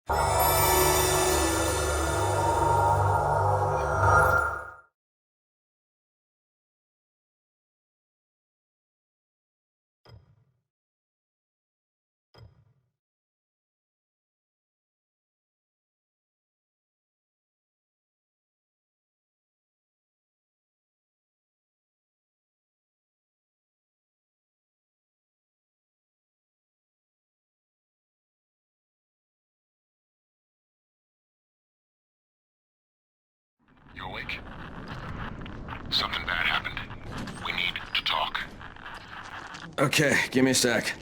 You awake? Something bad happened. We need to talk. Okay, give me a sec.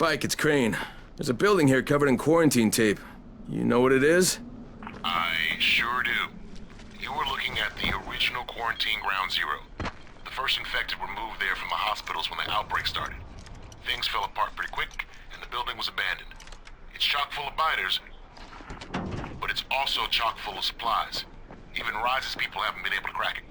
Spike, it's Crane. There's a building here covered in quarantine tape. You know what it is? I sure do. You were looking at the original quarantine Ground Zero. The first infected were moved there from the hospitals when the outbreak started. Things fell apart pretty quick, and the building was abandoned. It's chock full of biters, but it's also chock full of supplies. Even Rise's people haven't been able to crack it.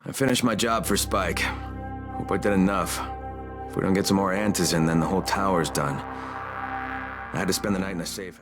I finished my job for Spike. Hope I did enough. If we don't get some more antis in, then the whole tower's done. I had to spend the night in a safe.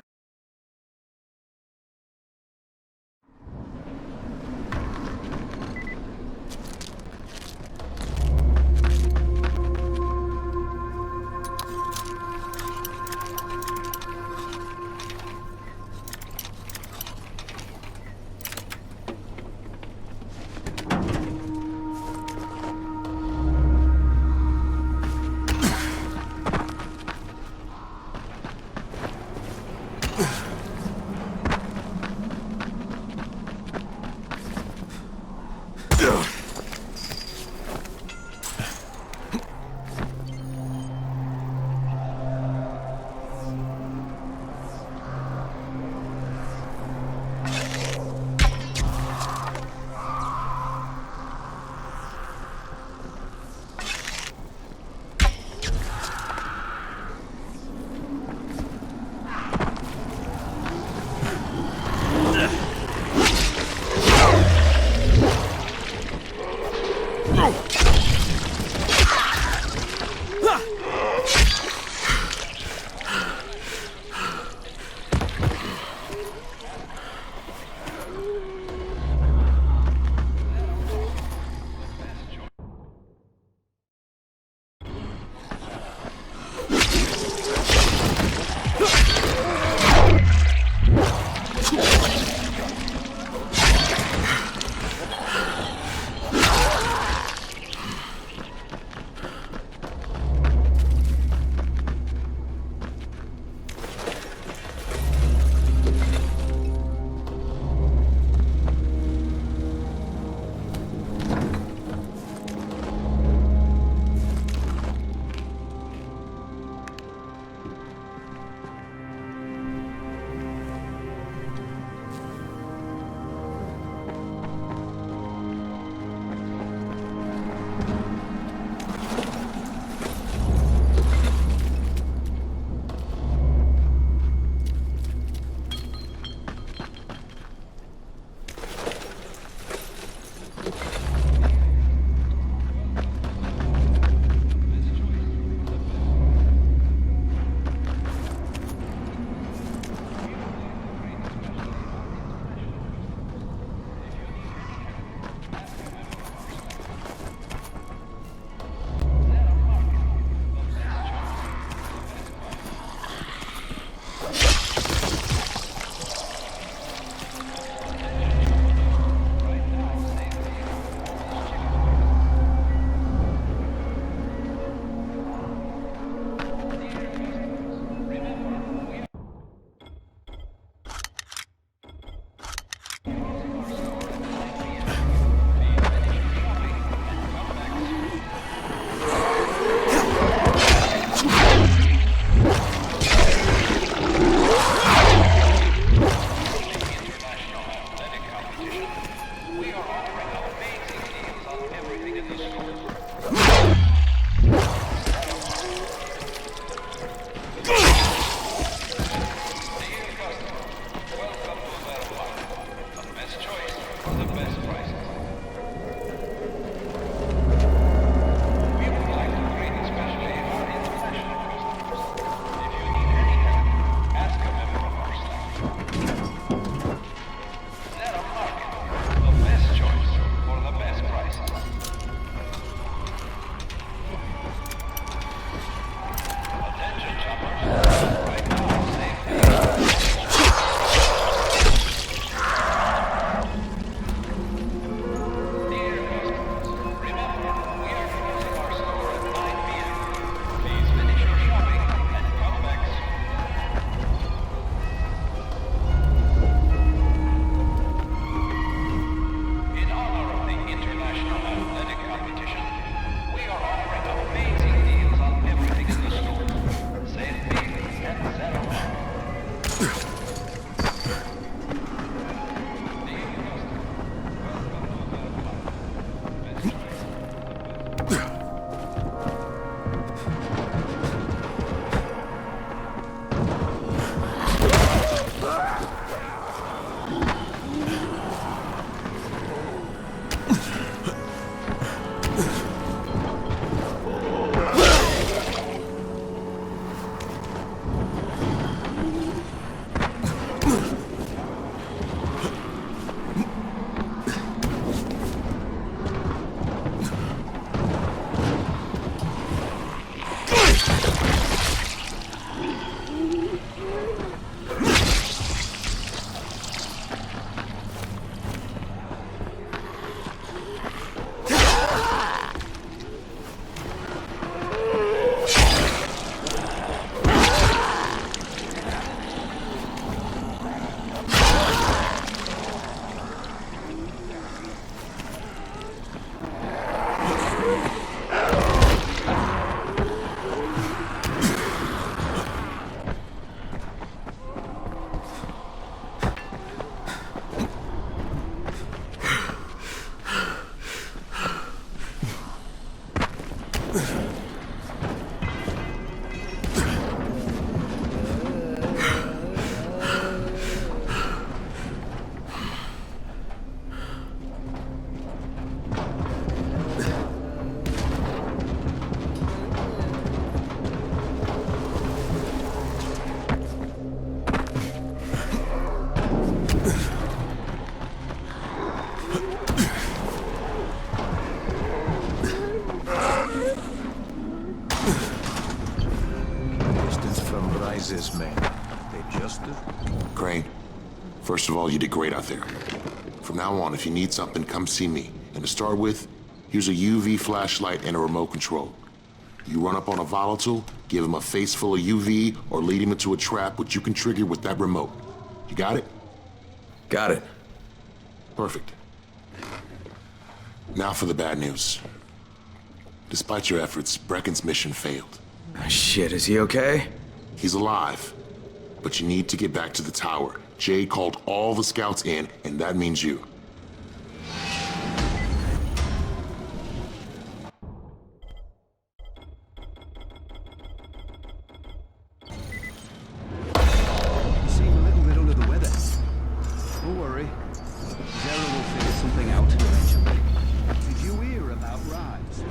This man, they just do. Crane, first of all, you did great out there. From now on, if you need something, come see me. And to start with, here's a UV flashlight and a remote control. You run up on a volatile, give him a face full of UV, or lead him into a trap which you can trigger with that remote. You got it? Got it. Perfect. Now for the bad news. Despite your efforts, Brecken's mission failed. Oh, shit, is he okay? He's alive, but you need to get back to the tower. Jade called all the scouts in, and that means you. You seem a little bit under the weather. Don't worry. Zara will figure something out eventually. Did you hear about Rise?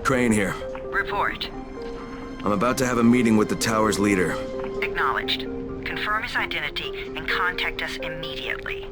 Crane here. Report. I'm about to have a meeting with the tower's leader. Acknowledged. Confirm his identity and contact us immediately.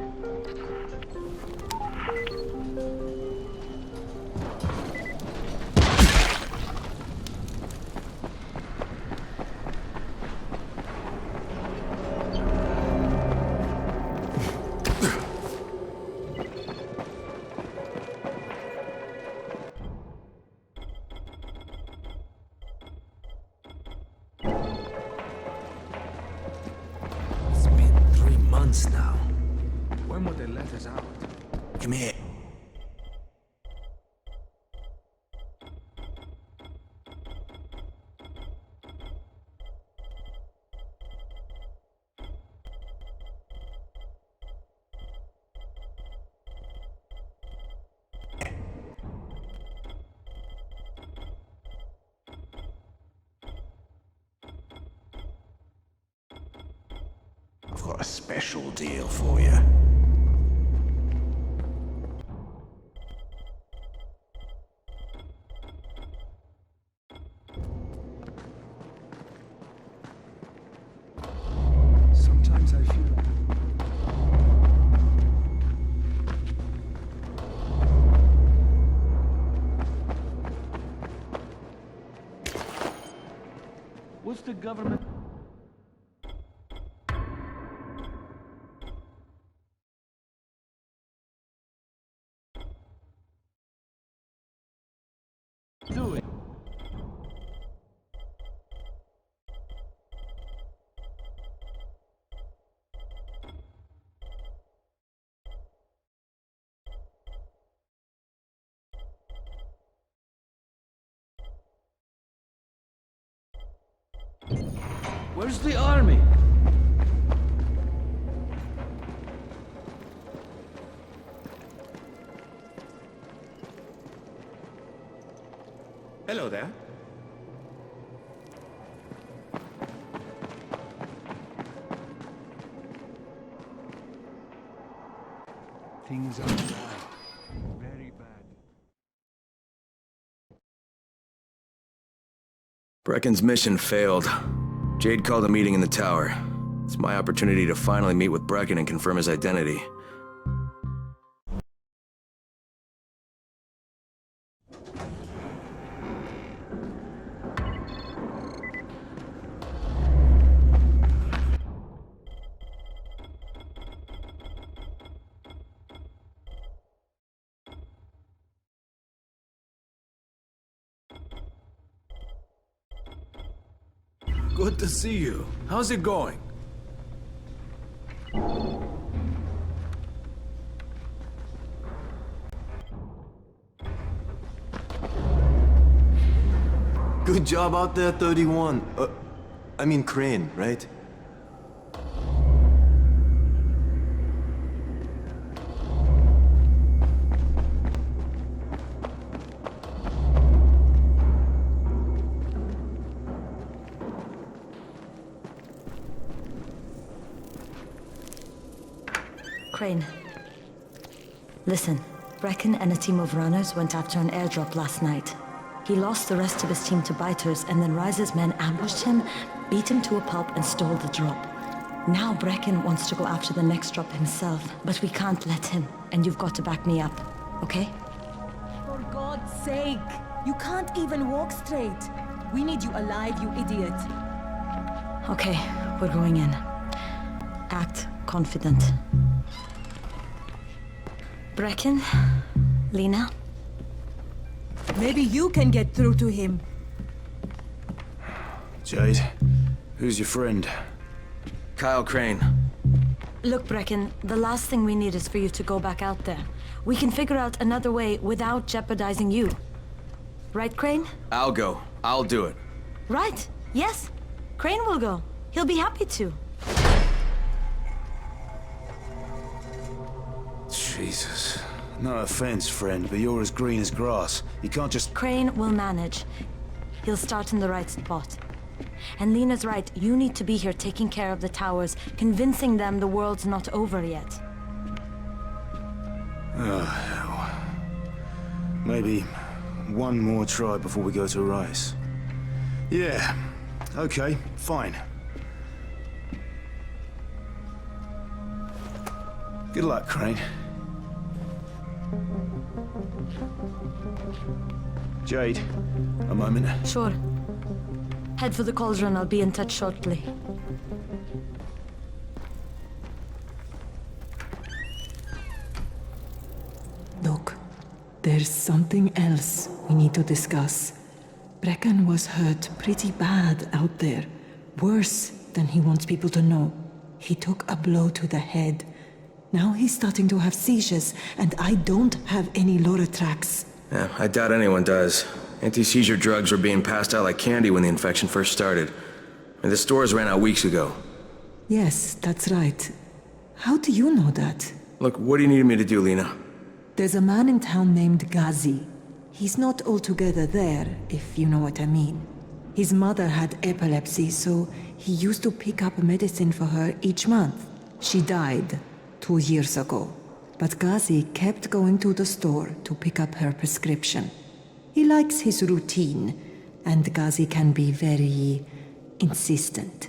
Now. When would they let us out? Come here. I've got a special deal for you. Sometimes I feel... What's the government... doing? Where's the army? Hello there. Things are bad. Very bad. Brecken's mission failed. Jade called a meeting in the tower. It's my opportunity to finally meet with Brecken and confirm his identity. Good to see you. How's it going? Good job out there, 31. I mean Crane, right? Crane. Listen, Brecken and a team of runners went after an airdrop last night. He lost the rest of his team to biters, and then Rise's men ambushed him, beat him to a pulp, and stole the drop. Now Brecken wants to go after the next drop himself, but we can't let him, and you've got to back me up, okay? For God's sake! You can't even walk straight! We need you alive, you idiot! Okay, we're going in. Act confident. Brecken? Lena? Maybe you can get through to him. Jade, who's your friend? Kyle Crane. Look, Brecken, the last thing we need is for you to go back out there. We can figure out another way without jeopardizing you. Right, Crane? I'll go. I'll do it. Right. Yes. Crane will go. He'll be happy to. Jesus. No offense, friend, but you're as green as grass. You can't just... Crane will manage. He'll start in the right spot. And Lena's right, you need to be here taking care of the towers, convincing them the world's not over yet. Oh, hell. Maybe one more try before we go to Rice. Yeah, okay, fine. Good luck, Crane. Jade, a moment. Sure. Head for the cauldron, I'll be in touch shortly. Look, there's something else we need to discuss. Brecken was hurt pretty bad out there. Worse than he wants people to know. He took a blow to the head. Now he's starting to have seizures, and I don't have any Loratrax. Yeah, I doubt anyone does. Anti-seizure drugs were being passed out like candy when the infection first started. And the stores ran out weeks ago. Yes, that's right. How do you know that? Look, what do you need me to do, Lena? There's a man in town named Ghazi. He's not altogether there, if you know what I mean. His mother had epilepsy, so he used to pick up medicine for her each month. She died 2 years ago. But Ghazi kept going to the store to pick up her prescription. He likes his routine, and Ghazi can be very insistent.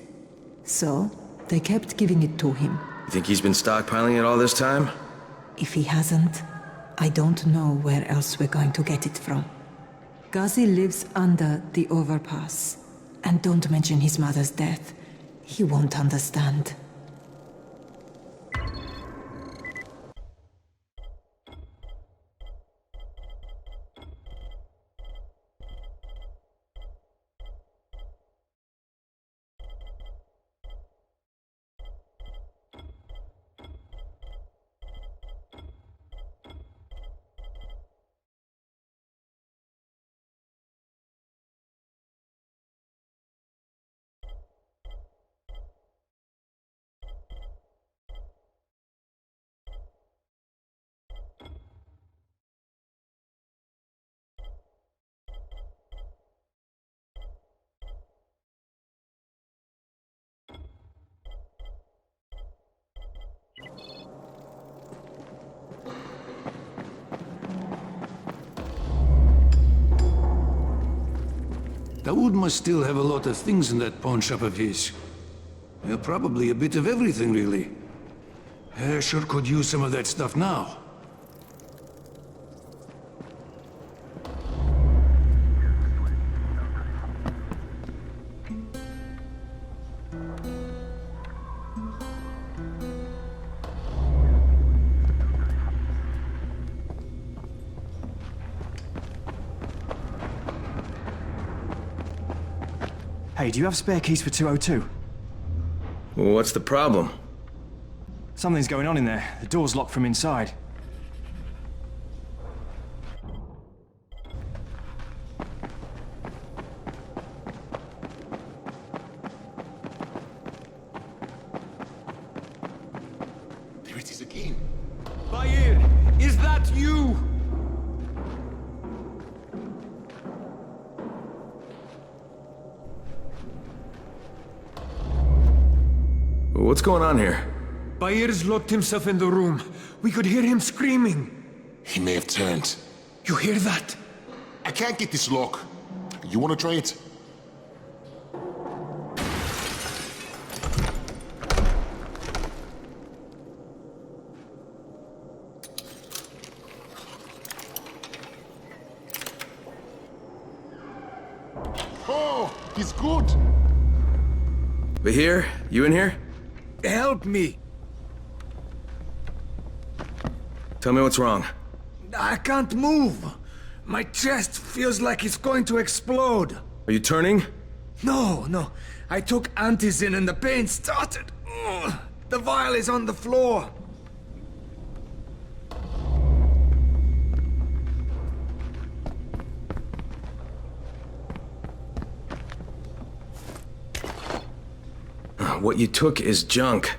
So, they kept giving it to him. You think he's been stockpiling it all this time? If he hasn't, I don't know where else we're going to get it from. Ghazi lives under the overpass. And don't mention his mother's death. He won't understand. Daoud must still have a lot of things in that pawn shop of his. Well, probably a bit of everything, really. Sure could use some of that stuff now. Hey, do you have spare keys for 202? What's the problem? Something's going on in there. The door's locked from inside. There it is again. Bayer, is that you? What's going on here? Bayer's locked himself in the room. We could hear him screaming. He may have turned. You hear that? I can't get this lock. You want to try it? Oh, he's good. Bahir, you in here? Help me! Tell me what's wrong. I can't move. My chest feels like it's going to explode. Are you turning? No. I took antizin and the pain started. Ugh. The vial is on the floor. What you took is junk.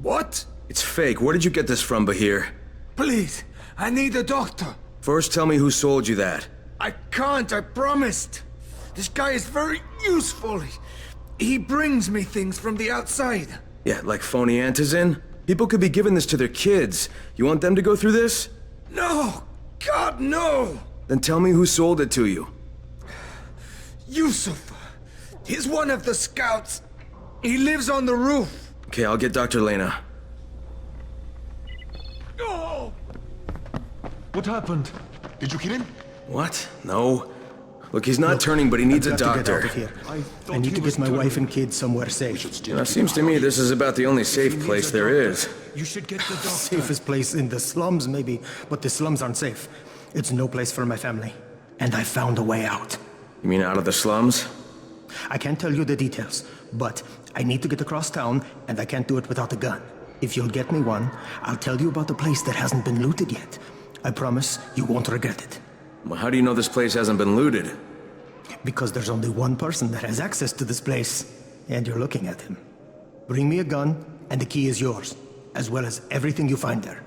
What? It's fake. Where did you get this from, Bahir? Please, I need a doctor. First, tell me who sold you that. I can't, I promised. This guy is very useful. He brings me things from the outside. Yeah, like phony antizin? People could be giving this to their kids. You want them to go through this? No! God, no! Then tell me who sold it to you. Yusuf. He's one of the scouts. He lives on the roof. Okay, I'll get Dr. Lena. Oh! What happened? Did you kill him? What? No. Look, he's not turning, but he needs a I've got to doctor. get out of here. I need to get my wife and kids somewhere safe. It seems to me this is about the only safe place there is. You should get the doctor. Safest place in the slums, maybe, but the slums aren't safe. It's no place for my family. And I found a way out. You mean out of the slums? I can't tell you the details, but I need to get across town, and I can't do it without a gun. If you'll get me one, I'll tell you about the place that hasn't been looted yet. I promise you won't regret it. Well, how do you know this place hasn't been looted? Because there's only one person that has access to this place, and you're looking at him. Bring me a gun, and the key is yours, as well as everything you find there.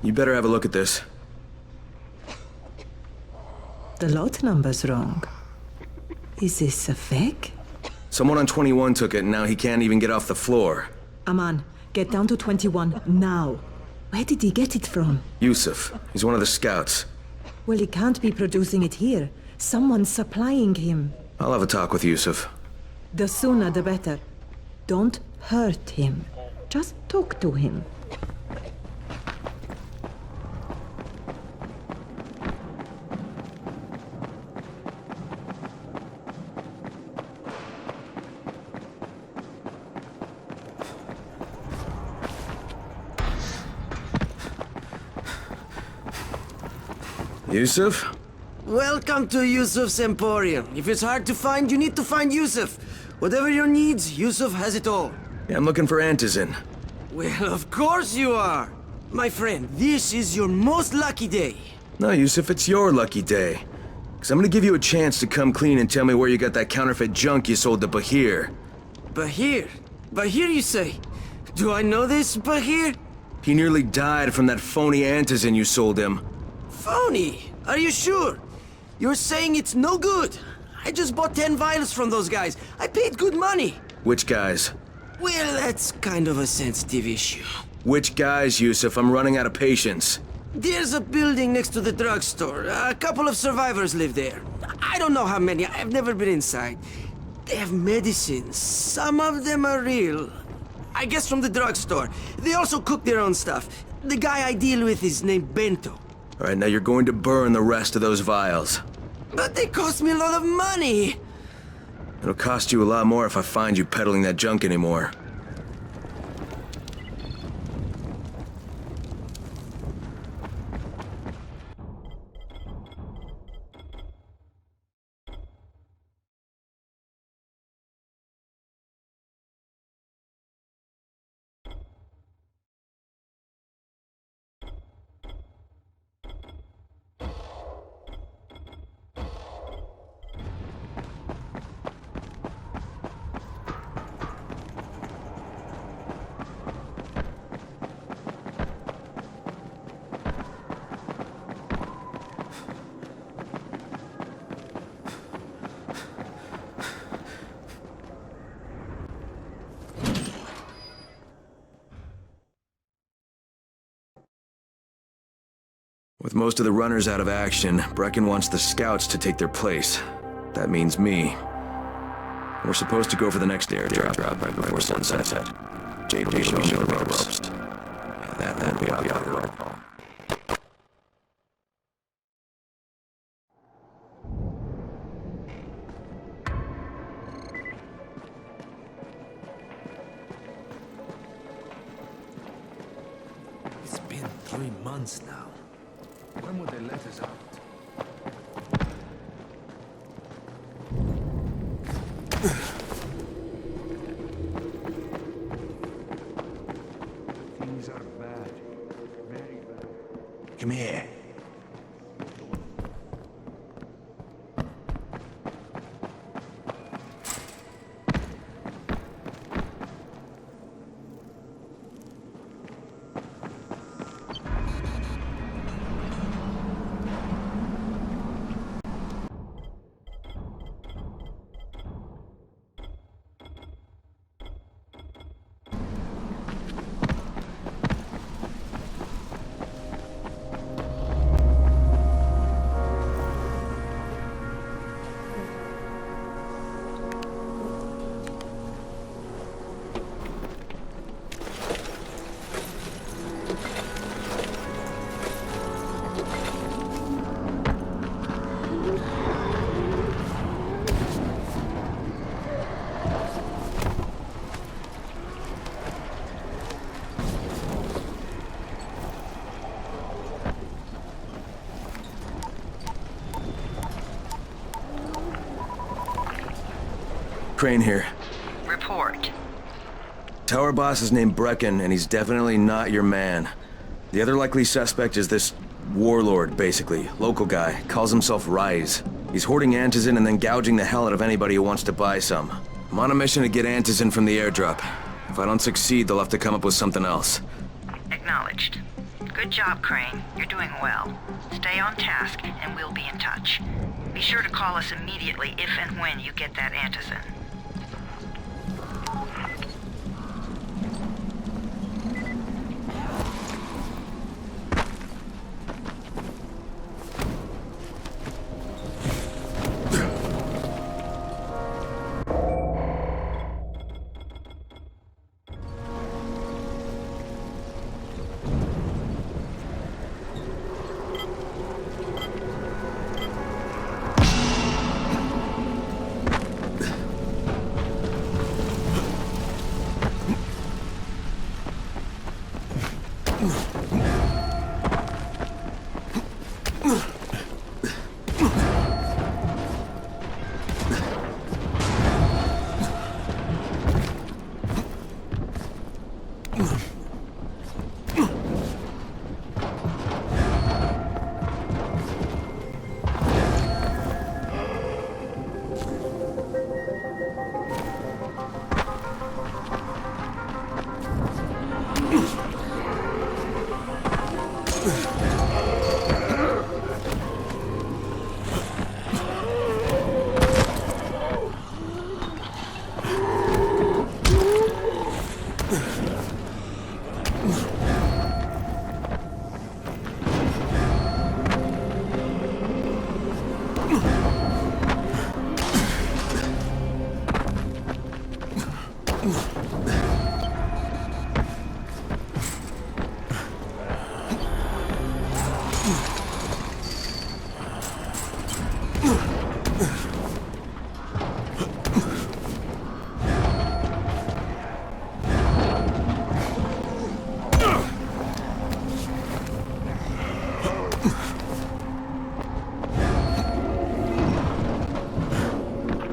You better have a look at this. The lot number's wrong. Is this a fake? Someone on 21 took it, and now he can't even get off the floor. Aman, get down to 21 now. Where did he get it from? Yusuf. He's one of the scouts. Well, he can't be producing it here. Someone's supplying him. I'll have a talk with Yusuf. The sooner the better. Don't hurt him. Just talk to him. Yusuf? Welcome to Yusuf's Emporium. If it's hard to find, you need to find Yusuf. Whatever your needs, Yusuf has it all. Yeah, I'm looking for antizin. Well, of course you are. My friend, this is your most lucky day. No, Yusuf, it's your lucky day. Because I'm gonna give you a chance to come clean and tell me where you got that counterfeit junk you sold to Bahir. Bahir? Bahir, you say? Do I know this, Bahir? He nearly died from that phony antizin you sold him. Phony? Are you sure? You're saying it's no good? I just bought 10 vials from those guys. I paid good money. Which guys? Well, that's kind of a sensitive issue. Which guys, Yusuf? I'm running out of patience. There's a building next to the drugstore. A couple of survivors live there. I don't know how many. I've never been inside. They have medicines. Some of them are real. I guess from the drugstore. They also cook their own stuff. The guy I deal with is named Bento. All right, now you're going to burn the rest of those vials. But they cost me a lot of money. It'll cost you a lot more if I find you peddling that junk anymore. With most of the runners out of action, Brecken wants the scouts to take their place. That means me. We're supposed to go for the next airdrop right before sunset. Jade will be showing me the ropes. That will be out the rope. It's been 3 months now. When would they let us out? Things are bad. Very bad. Come here. Crane here. Report. Tower boss is named Brecken, and he's definitely not your man. The other likely suspect is this warlord, basically. Local guy. Calls himself Rise. He's hoarding antizin and then gouging the hell out of anybody who wants to buy some. I'm on a mission to get antizin from the airdrop. If I don't succeed, they'll have to come up with something else. Acknowledged. Good job, Crane. You're doing well. Stay on task, and we'll be in touch. Be sure to call us immediately if and when you get that antizin.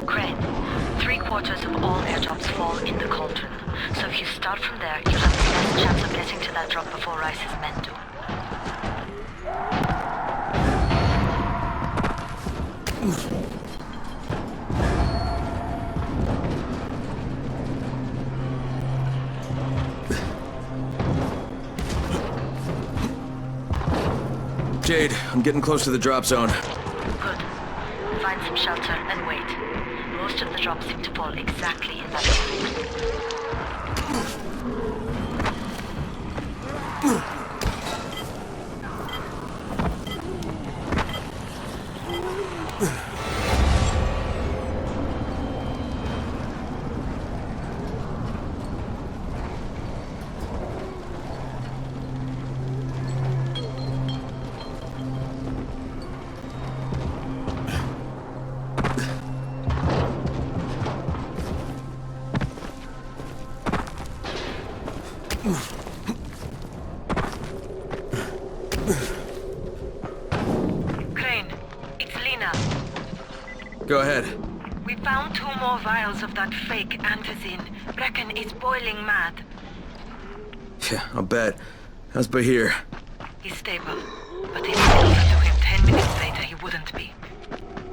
Crane, 3/4 of all airdrops fall in the cauldron. So if you start from there, you'll have the best chance of getting to that drop before Rice's men do. Jade, I'm getting close to the drop zone. Good. Find some shelter and wait. Most of the drops seem to fall exactly in that area. Crane, it's Lena. Go ahead. We found 2 more vials of that fake antizin. Brecken is boiling mad. Yeah, I'll bet. How's Bahir? He's stable, but if I offered to him 10 minutes later, he wouldn't be.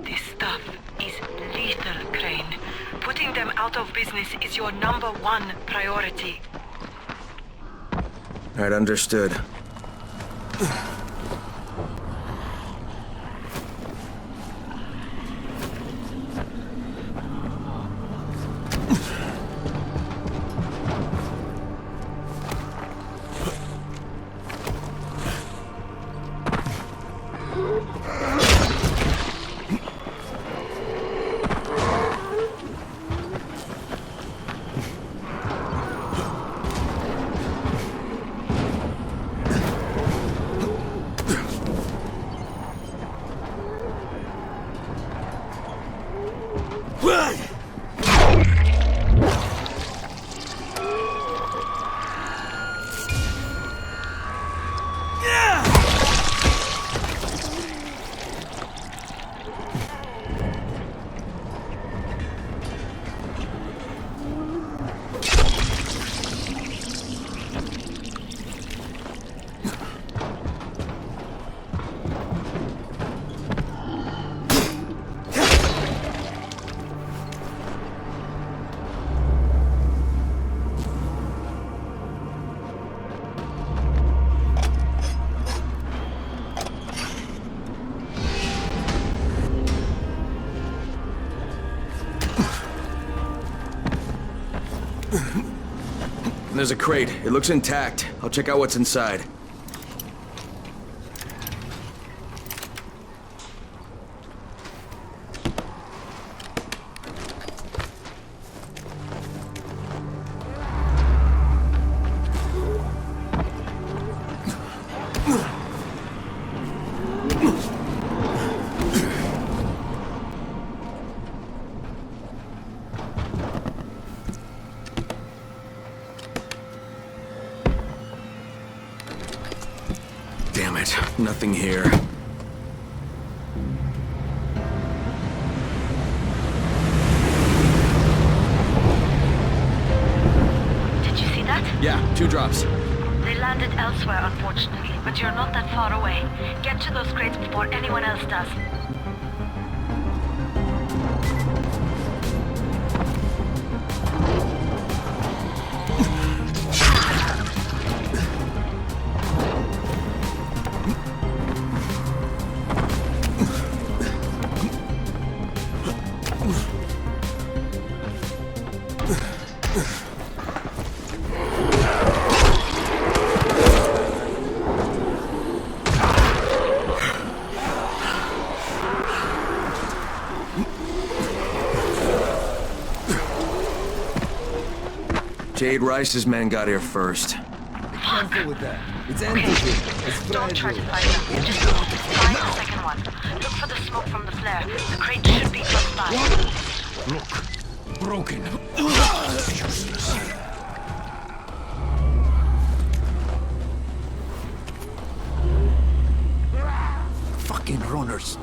This stuff is lethal, Crane. Putting them out of business is your #1 priority. Alright, understood. There's a crate. It looks intact. I'll check out what's inside. Damn it, nothing here. Did you see that? Yeah, 2 drops. They landed elsewhere, unfortunately, but you're not that far away. Get to those crates before anyone else does. Jade Rice's men got here first. Careful with that. It's empty. It's Don't try to fragile. fight them. Just find the second one. Look for the smoke from the flare. The crate should be close by. Look. Broken. Useless. fucking runners.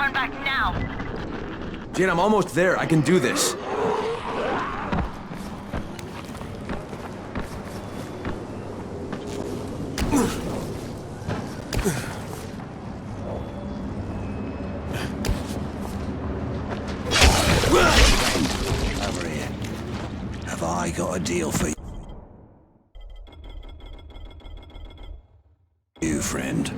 Turn back now! Jane, I'm almost there. I can do this. Have I got a deal for you, friend?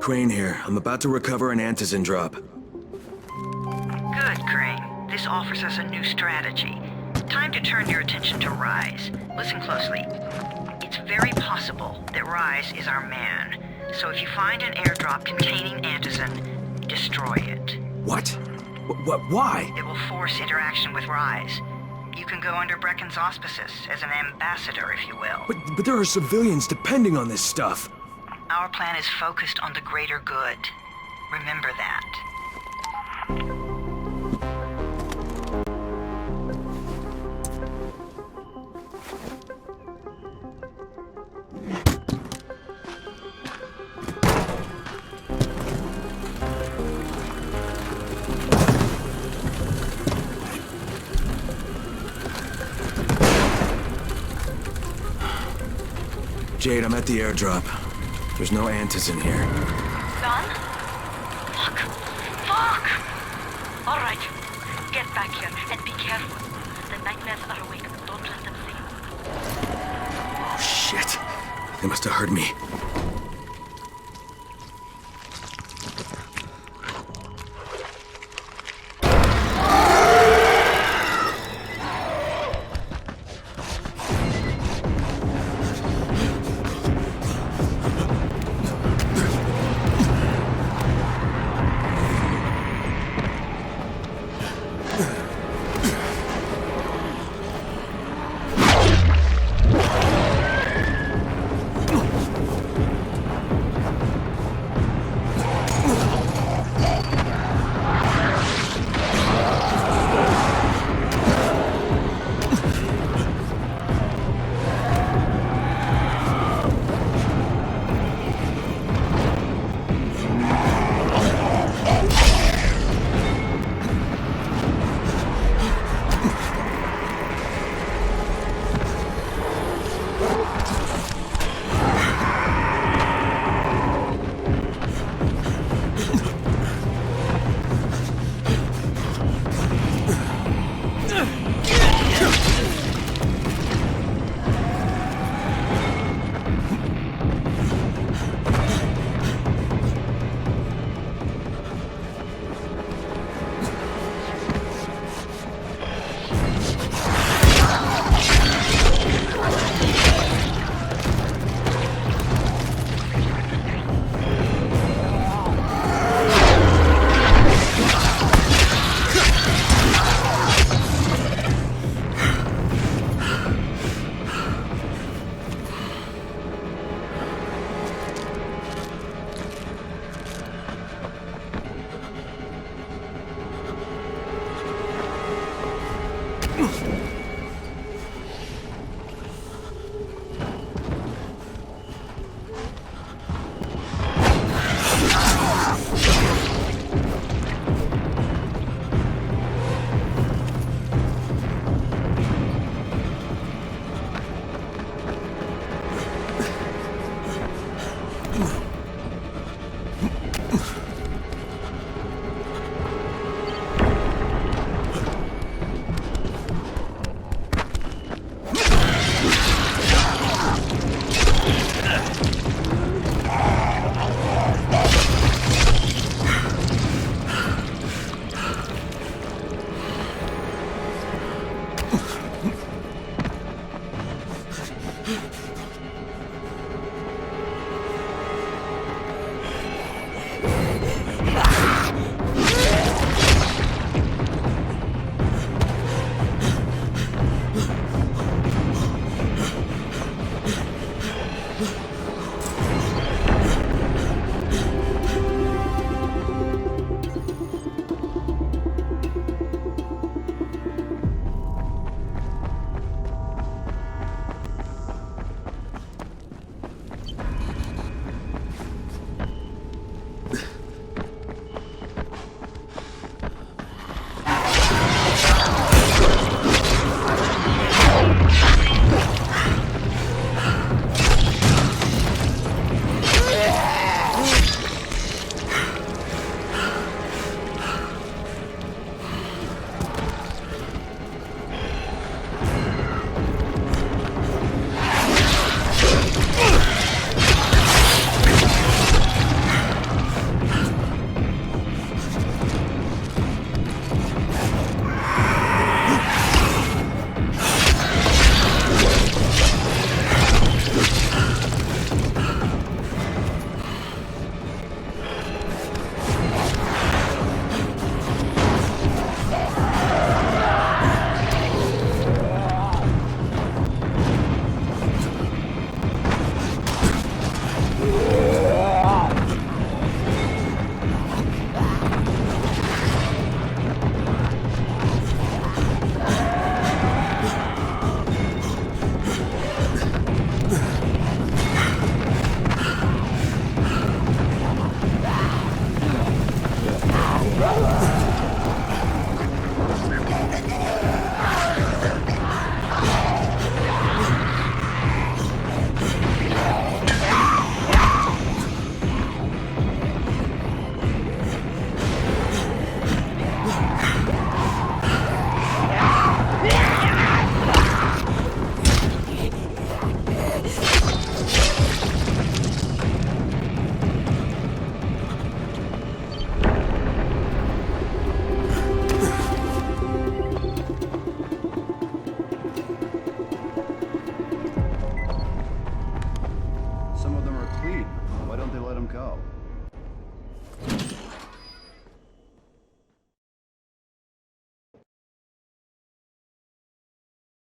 Crane here. I'm about to recover an antizin drop. Good, Crane. This offers us a new strategy. Time to turn your attention to Rise. Listen closely. It's very possible that Rise is our man. So if you find an airdrop containing antizin, destroy it. What? Why? It will force interaction with Rise. You can go under Brecken's auspices as an ambassador, if you will. But there are civilians depending on this stuff. Our plan is focused on the greater good. Remember that. Jade, I'm at the airdrop. There's no antizin here. Son? Fuck. Fuck! Alright. Get back here and be careful. The nightmares are awake. Don't let them see you. Oh, shit. They must have heard me.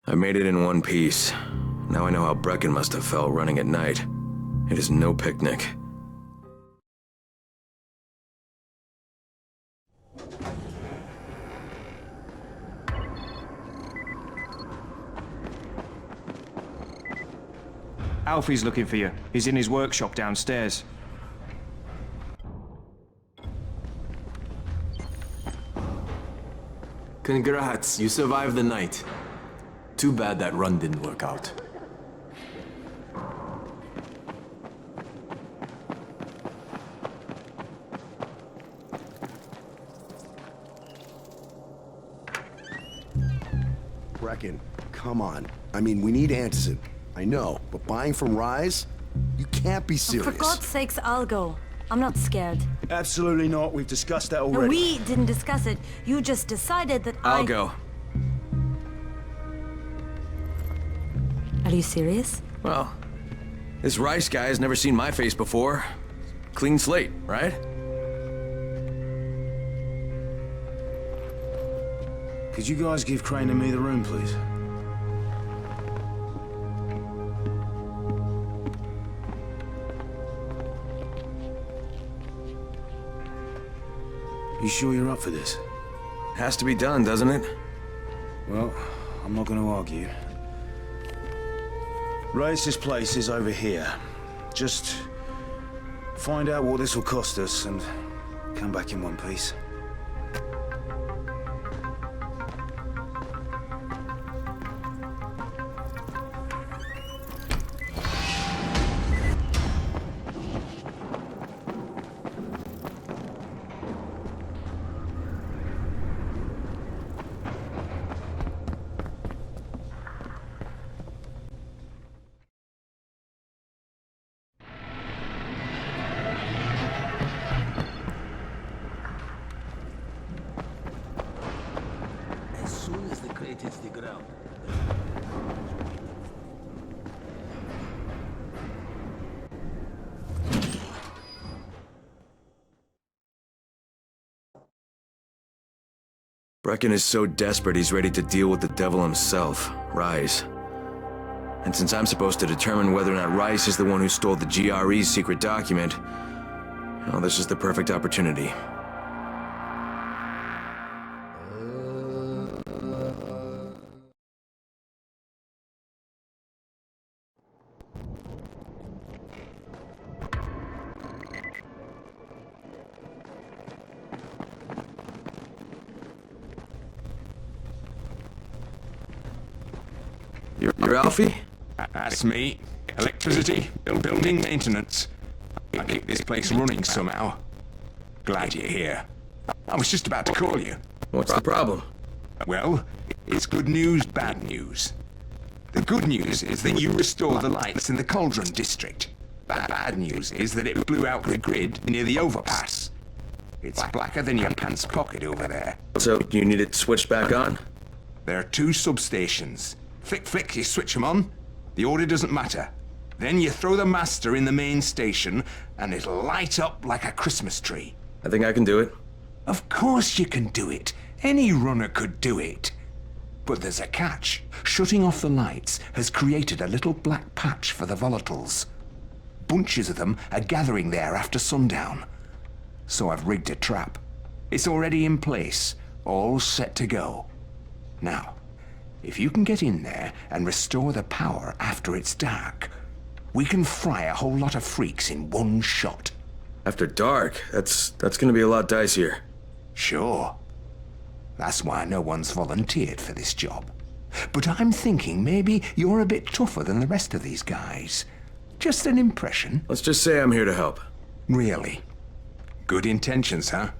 I made it in one piece. Now I know how Brecken must have felt running at night. It is no picnic. Alfie's looking for you. He's in his workshop downstairs. Congrats, you survived the night. Too bad that run didn't work out. Brecken, come on. I mean, we need Anderson. I know, but buying from Rise? You can't be serious. For God's sakes, I'll go. I'm not scared. Absolutely not. We've discussed that No, already. we didn't discuss it. You just decided that I'll go. Are you serious? Well, this Rice guy has never seen my face before. Clean slate, right? Could you guys give Crane and me the room, please? You sure you're up for this? Has to be done, doesn't it? Well, I'm not going to argue. Rice's place is over here. Just find out what this will cost us and come back in one piece. Brecken is so desperate he's ready to deal with the devil himself, Rise. And since I'm supposed to determine whether or not Rice is the one who stole the GRE's secret document, well, this is the perfect opportunity. You're Alfie? That's me. Electricity, building maintenance. I keep this place running somehow. Glad you're here. I was just about to call you. What's the problem? Well, it's good news, bad news. The good news is that you restored the lights in the Cauldron district. Bad news is that it blew out the grid near the overpass. It's blacker than your pants pocket over there. So, you need it switched back on? There are 2 substations. Flick, you switch them on. The order doesn't matter. Then you throw the master in the main station, and it'll light up like a Christmas tree. I think I can do it. Of course you can do it. Any runner could do it. But there's a catch. Shutting off the lights has created a little black patch for the volatiles. Bunches of them are gathering there after sundown. So I've rigged a trap. It's already in place, all set to go. Now, if you can get in there and restore the power after it's dark, we can fry a whole lot of freaks in one shot. After dark? That's gonna be a lot dicier. Sure. That's why no one's volunteered for this job. But I'm thinking maybe you're a bit tougher than the rest of these guys. Just an impression. Let's just say I'm here to help. Really? Good intentions, huh?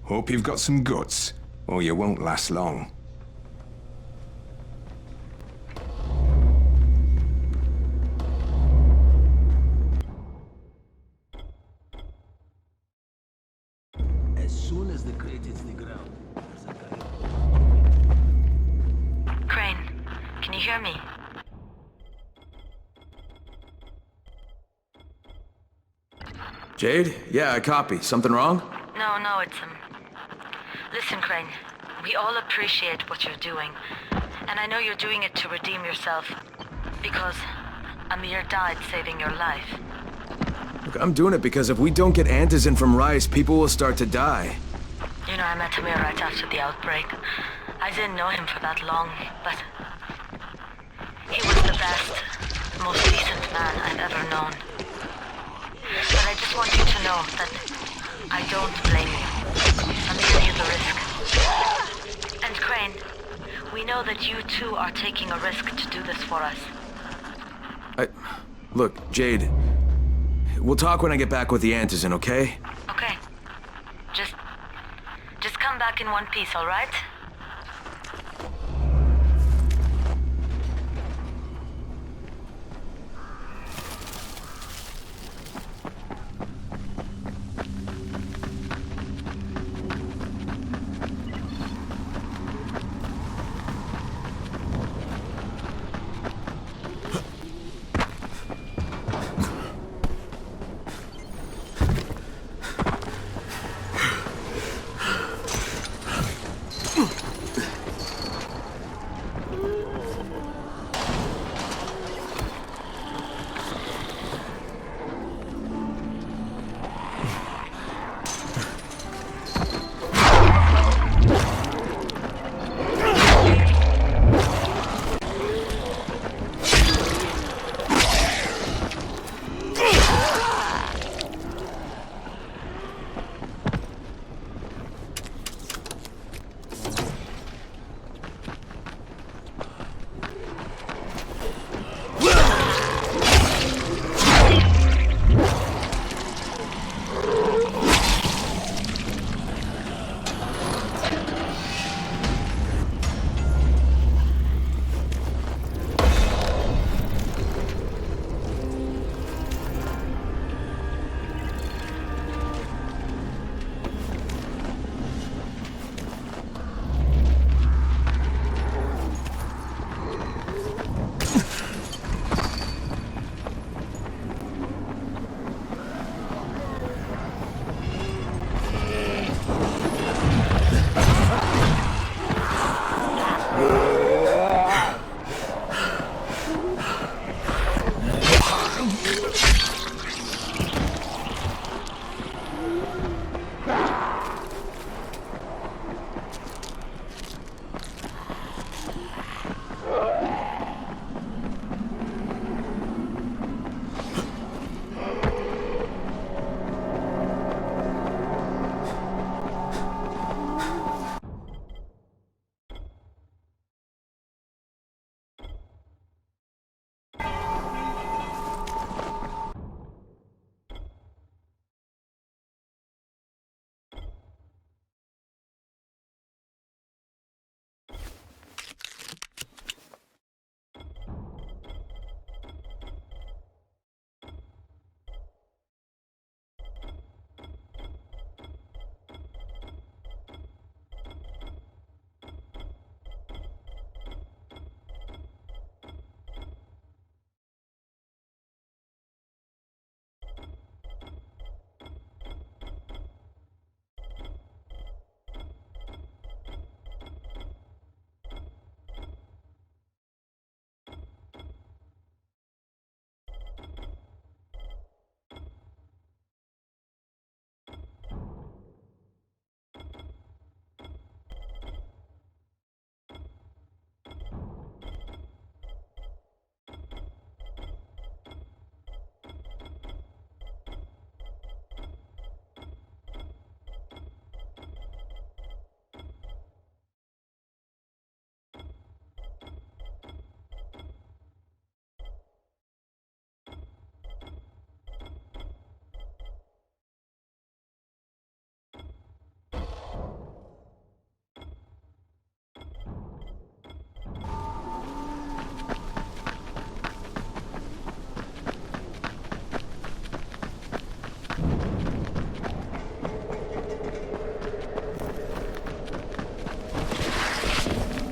Hope you've got some guts, or you won't last long. Crane, can you hear me? Jade? Yeah, I copy. Something wrong? No, it's, Listen, Crane. We all appreciate what you're doing. And I know you're doing it to redeem yourself. Because Amir died saving your life. Look, I'm doing it because if we don't get antizin from Rice, people will start to die. You know, I met Amir right after the outbreak. I didn't know him for that long, but... he was the best, most decent man I've ever known. But I just want you to know that I don't blame you. Amir knew the risk. And Crane, we know that you too are taking a risk to do this for us. Look, Jade, we'll talk when I get back with the antizin, okay? Okay. Just come back in one piece, all right?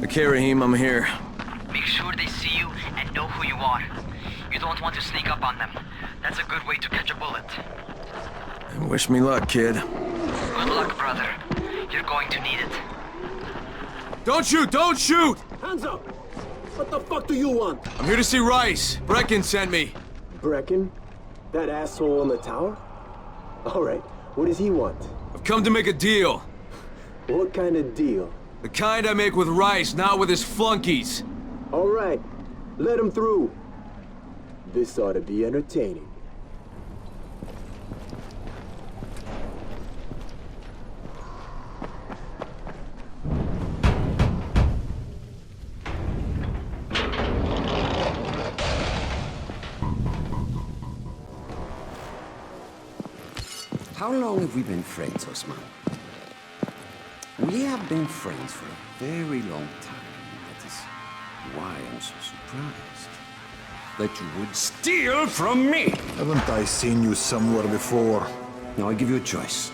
Okay, Rahim, I'm here. Make sure they see you and know who you are. You don't want to sneak up on them. That's a good way to catch a bullet. Wish me luck, kid. Good luck, brother. You're going to need it. Don't shoot! Don't shoot! Hands up! What the fuck do you want? I'm here to see Rice. Brecken sent me. Brecken? That asshole in the tower? Alright, what does he want? I've come to make a deal. What kind of deal? The kind I make with Rice, not with his flunkies. Alright, let him through. This ought to be entertaining. How long have we been friends, Osman? We have been friends for a very long time. That is why I'm so surprised that you would steal from me. Haven't I seen you somewhere before? Now I give you a choice.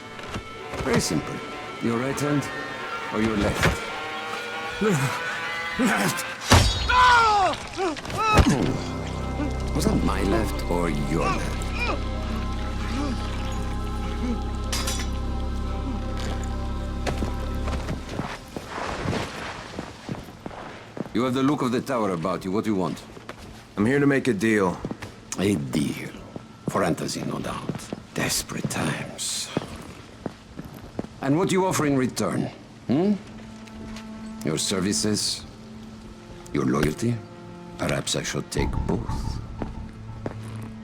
Very simple. Your right hand or your left? Left. Was that my left or your left? You have the look of the tower about you. What do you want? I'm here to make a deal. A deal. For Antazin, no doubt. Desperate times. And what do you offer in return? Your services? Your loyalty? Perhaps I should take both.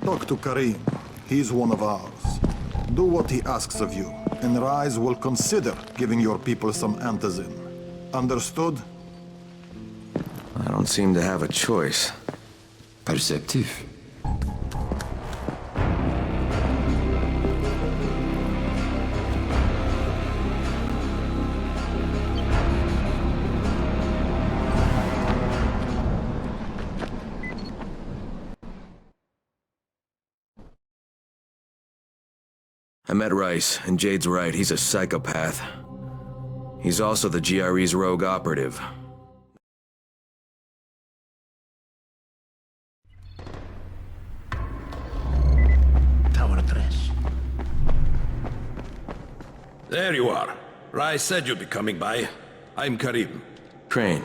Talk to Karim. He's one of ours. Do what he asks of you, and Rise will consider giving your people some Antazin. Understood? I don't seem to have a choice. Perceptive. I met Rice, and Jade's right, he's a psychopath. He's also the GRE's rogue operative. There you are. Rice said you'd be coming by. I'm Karim. Crane.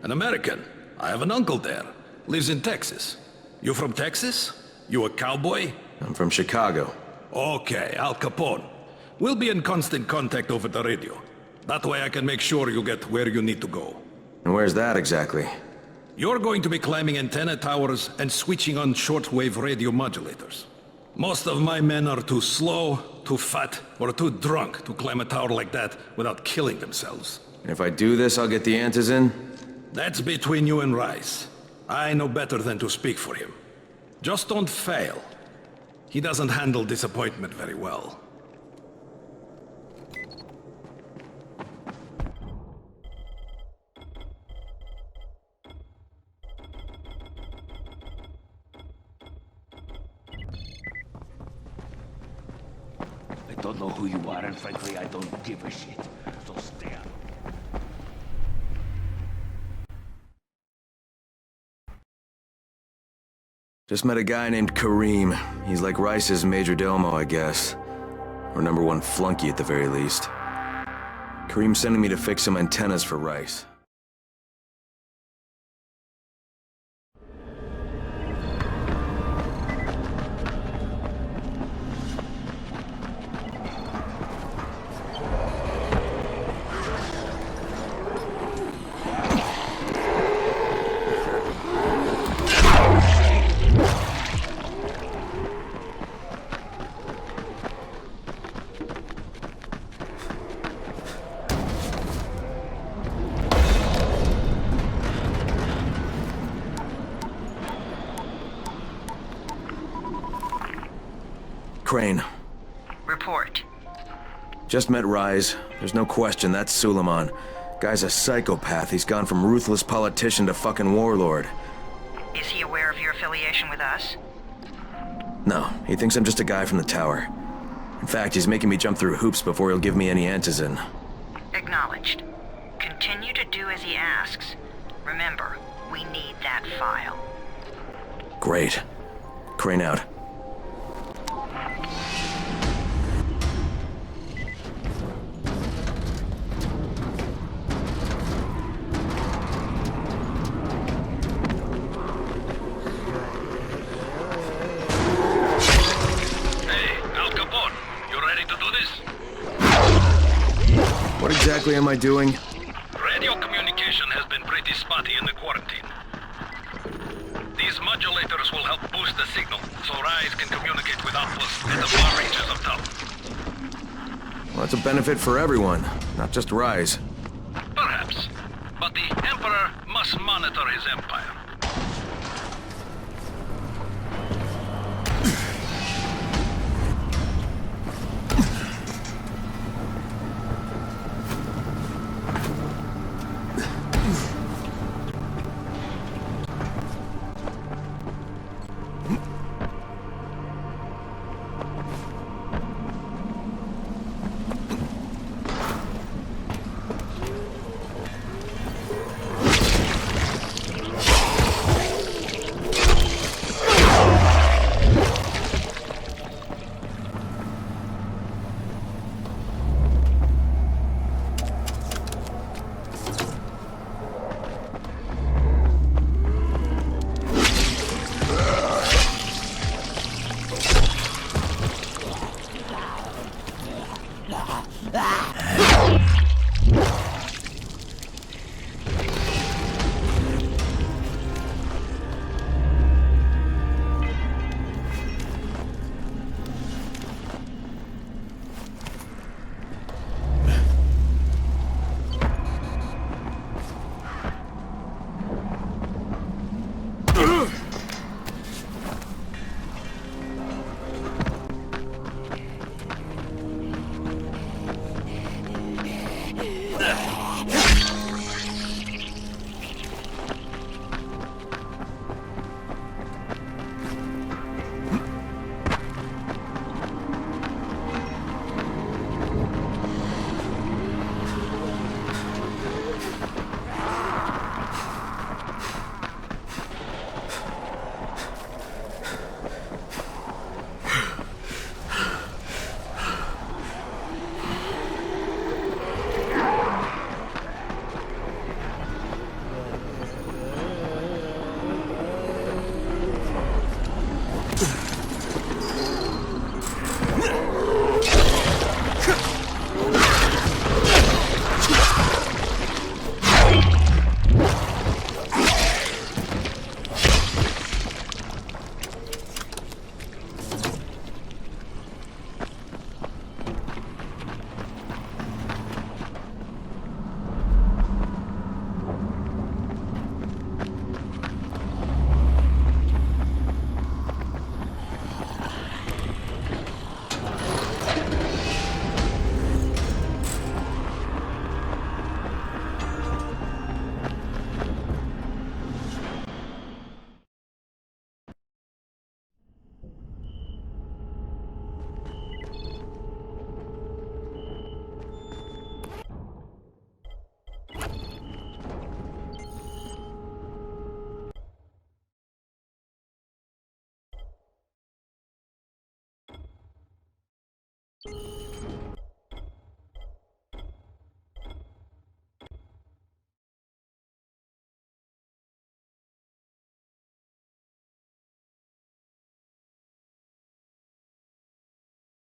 An American. I have an uncle there. Lives in Texas. You from Texas? You a cowboy? I'm from Chicago. Okay, Al Capone. We'll be in constant contact over the radio. That way I can make sure you get where you need to go. And where's that exactly? You're going to be climbing antenna towers and switching on shortwave radio modulators. Most of my men are too slow, too fat, or too drunk to climb a tower like that without killing themselves. And if I do this, I'll get the Antazin? That's between you and Rice. I know better than to speak for him. Just don't fail. He doesn't handle disappointment very well. I don't know who you are, and frankly, I don't give a shit. So stay out. Just met a guy named Karim. He's like Rice's major domo, I guess. Or #1 flunky at the very least. Karim's sending me to fix some antennas for Rice. Crane. Report. Just met Rise. There's no question, that's Suleiman. Guy's a psychopath. He's gone from ruthless politician to fucking warlord. Is he aware of your affiliation with us? No, he thinks I'm just a guy from the tower. In fact, he's making me jump through hoops before he'll give me any Antazin. Acknowledged. Continue to do as he asks. Remember, we need that file. Great. Crane out. exactly am I doing? Radio communication has been pretty spotty in the quarantine. These modulators will help boost the signal, so Rise can communicate with outposts at the far reaches of town. Well, that's a benefit for everyone, not just Rise. Perhaps. But the Emperor must monitor his empire.